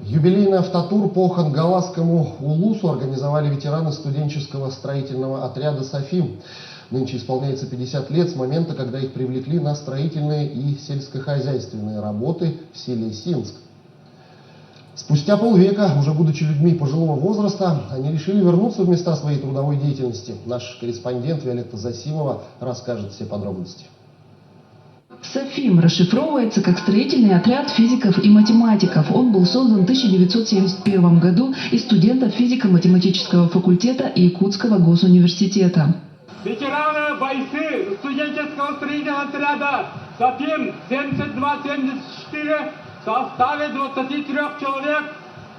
Юбилейный автотур по Хангаласскому Улусу организовали ветераны студенческого строительного отряда «Софим». Нынче исполняется 50 лет с момента, когда их привлекли на строительные и сельскохозяйственные работы в селе Синск. Спустя полвека, уже будучи людьми пожилого возраста, они решили вернуться в места своей трудовой деятельности. Наш корреспондент Виолетта Засимова расскажет все подробности. СОФИМ расшифровывается как строительный отряд физиков и математиков. Он был создан в 1971 году из студентов физико-математического факультета Якутского госуниверситета. Ветераны бойцы студенческого строительного отряда СОФИМ 72-74 в составе 23 человек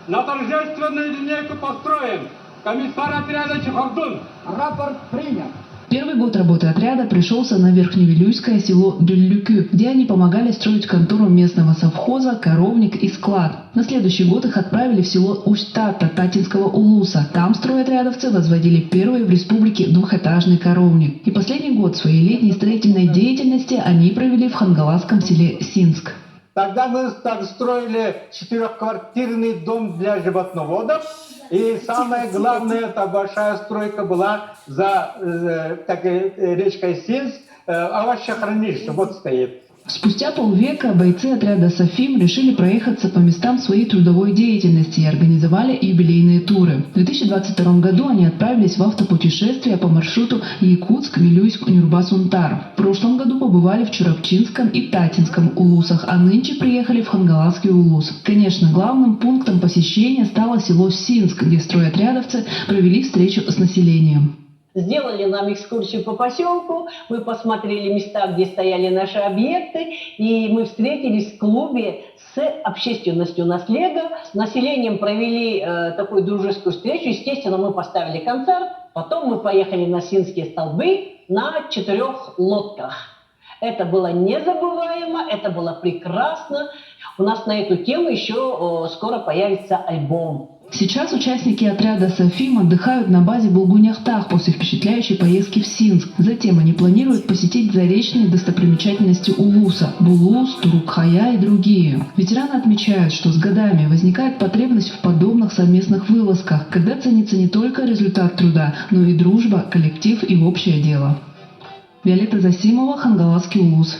на торжественную линейку построен. Комиссар отряда Чехордун. Рапорт принят. Первый год работы отряда пришелся на Верхневилюйское село Дюльлюкю, где они помогали строить контору местного совхоза, коровник и склад. На следующий год их отправили в село Усть-Тата Татинского Улуса. Там стройотрядовцы возводили первый в республике двухэтажный коровник. И последний год своей летней строительной деятельности они провели в хангаласском селе Синск. Тогда мы так строили 4-квартирный дом для животноводов. И самое главное, это большая стройка была за речкой Синск, овощехранилище, вот стоит. Спустя полвека бойцы отряда СОФИМ решили проехаться по местам своей трудовой деятельности и организовали юбилейные туры. В 2022 году они отправились в автопутешествие по маршруту Якутск-Вилюйск-Нюрба-Сунтар. В прошлом году побывали в Чурапчинском и Татинском улусах, а нынче приехали в Хангаласский улус. Конечно, главным пунктом посещения стало село Синск, где стройотрядовцы провели встречу с населением. Сделали нам экскурсию по поселку, мы посмотрели места, где стояли наши объекты, и мы встретились в клубе с общественностью Наслега, с населением провели такую дружескую встречу. Естественно, мы поставили концерт, потом мы поехали на Синские столбы на 4 лодках. Это было незабываемо, это было прекрасно. У нас на эту тему еще скоро появится альбом. Сейчас участники отряда СОФИМ отдыхают на базе Булгуняхтах после впечатляющей поездки в Синск. Затем они планируют посетить заречные достопримечательности Улуса – Булус, Турукхая и другие. Ветераны отмечают, что с годами возникает потребность в подобных совместных вылазках, когда ценится не только результат труда, но и дружба, коллектив и общее дело. Виолетта Засимова, Хангаласский улус.